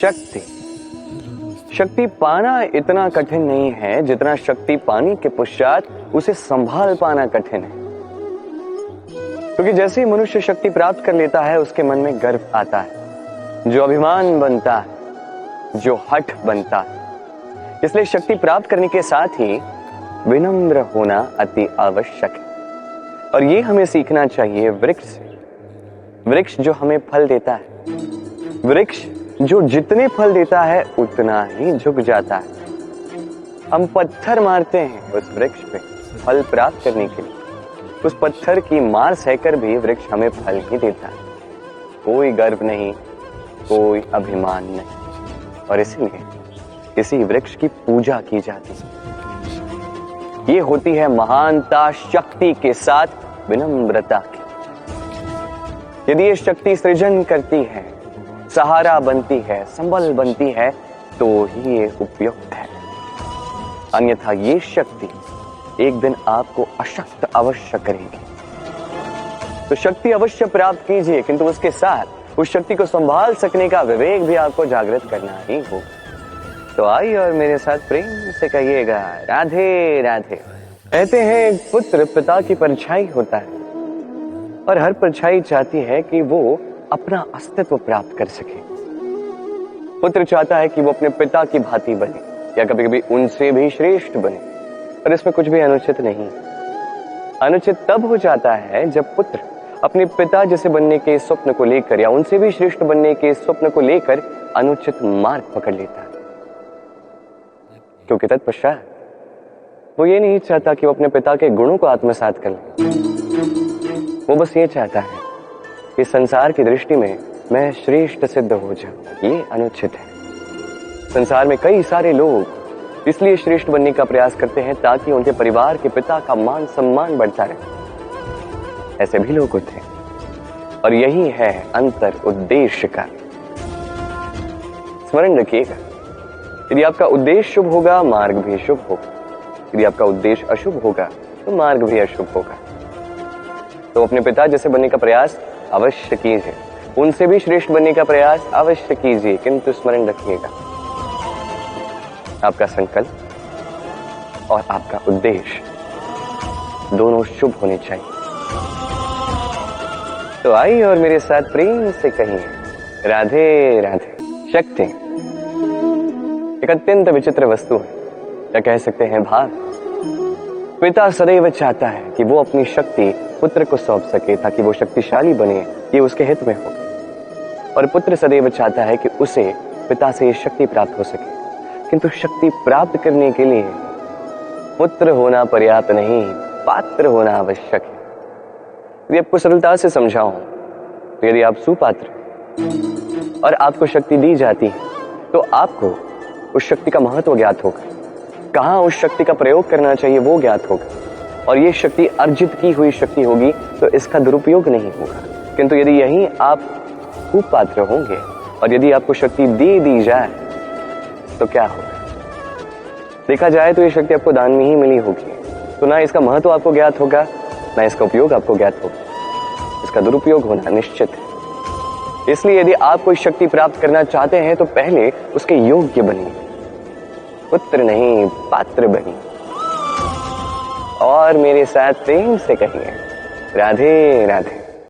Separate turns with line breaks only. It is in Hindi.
शक्ति शक्ति पाना इतना कठिन नहीं है जितना शक्ति पाने के पश्चात उसे संभाल पाना कठिन है। क्योंकि जैसे ही मनुष्य शक्ति प्राप्त कर लेता है उसके मन में गर्व आता है, जो अभिमान बनता है, जो हठ बनता है। इसलिए शक्ति प्राप्त करने के साथ ही विनम्र होना अति आवश्यक है। और ये हमें सीखना चाहिए वृक्ष से। वृक्ष जो हमें फल देता है, वृक्ष जो जितने फल देता है उतना ही झुक जाता है। हम पत्थर मारते हैं उस वृक्ष पे फल प्राप्त करने के लिए, उस पत्थर की मार सहकर भी वृक्ष हमें फल ही देता है। कोई गर्व नहीं, कोई अभिमान नहीं, और इसलिए किसी वृक्ष की पूजा की जाती है। ये होती है महानता शक्ति के साथ विनम्रता की। यदि ये शक्ति सृजन करती है, सहारा बनती है, संबल बनती है, तो ही ये उपयुक्त है। अन्यथा ये शक्ति एक दिन आपको अशक्त अवश्य करेगी। तो शक्ति अवश्य प्राप्त कीजिए, किंतु उसके साथ उस शक्ति को संभाल सकने का विवेक भी आपको जागृत करना ही होगा। तो आइए और मेरे साथ प्रेम से कहिएगा, राधे राधे। कहते हैं एक पुत्र पिता की परछाई होता है, और हर परछाई चाहती है कि वो अपना अस्तित्व प्राप्त कर सके। पुत्र चाहता है कि वो अपने पिता की भांति बने, या कभी कभी उनसे भी श्रेष्ठ बने, और इसमें कुछ भी अनुचित नहीं। अनुचित तब हो जाता है जब पुत्र अपने पिता जैसे बनने के स्वप्न को लेकर या उनसे भी श्रेष्ठ बनने के स्वप्न को लेकर अनुचित मार्ग पकड़ लेता है। क्योंकि तत्पश्चात वो ये नहीं चाहता कि वो अपने पिता के गुणों को आत्मसात कर ले। वो बस ये चाहता है कि संसार की दृष्टि में मैं श्रेष्ठ सिद्ध हो जाऊं। ये अनुचित है। संसार में कई सारे लोग इसलिए श्रेष्ठ बनने का प्रयास करते हैं ताकि उनके परिवार के पिता का मान सम्मान बढ़ता रहे। ऐसे भी लोग होते हैं, और यही है अंतर उद्देश्य का। स्मरण रखिएगा, यदि आपका उद्देश्य शुभ होगा मार्ग भी शुभ होगा, यदि आपका उद्देश्य अशुभ होगा तो मार्ग भी अशुभ होगा। तो अपने पिता जैसे बनने का प्रयास अवश्य कीजिए, उनसे भी श्रेष्ठ बनने का प्रयास अवश्य कीजिए, किंतु स्मरण रखिएगा आपका संकल्प और आपका उद्देश्य दोनों शुभ होने चाहिए। तो आइए और मेरे साथ प्रेम से कहिए, राधे राधे। शक्ति एक अत्यंत विचित्र वस्तु है, या कह सकते हैं भाव। पिता सदैव चाहता है कि वो अपनी शक्ति पुत्र को सौंप सके ताकि वो शक्तिशाली बने, ये उसके हित में हो। और पुत्र सदैव चाहता है कि उसे पिता से ये शक्ति प्राप्त हो सके, किंतु शक्ति प्राप्त करने के लिए पुत्र होना पर्याप्त नहीं, पात्र होना आवश्यक है। यदि आपको सरलता से समझाऊं तो यदि आप सुपात्र और आपको शक्ति दी जाती है तो आपको उस शक्ति का महत्व ज्ञात होगा, कहां उस शक्ति का प्रयोग करना चाहिए वो ज्ञात होगा, और ये शक्ति अर्जित की हुई शक्ति होगी तो इसका दुरुपयोग नहीं होगा। किंतु यदि यही आप कुपात्र होंगे और यदि आपको शक्ति दे दी जाए तो क्या होगा? देखा जाए तो ये शक्ति आपको दान में ही मिली होगी, तो ना इसका महत्व आपको ज्ञात होगा, ना इसका उपयोग आपको ज्ञात होगा। इसका दुरुपयोग होना निश्चित है। इसलिए यदि आप कोई शक्ति प्राप्त करना चाहते हैं तो पहले उसके योग्य बनिए, पुत्र नहीं पात्र बनिए। और मेरे साथ प्रेम से कहिए, राधे राधे।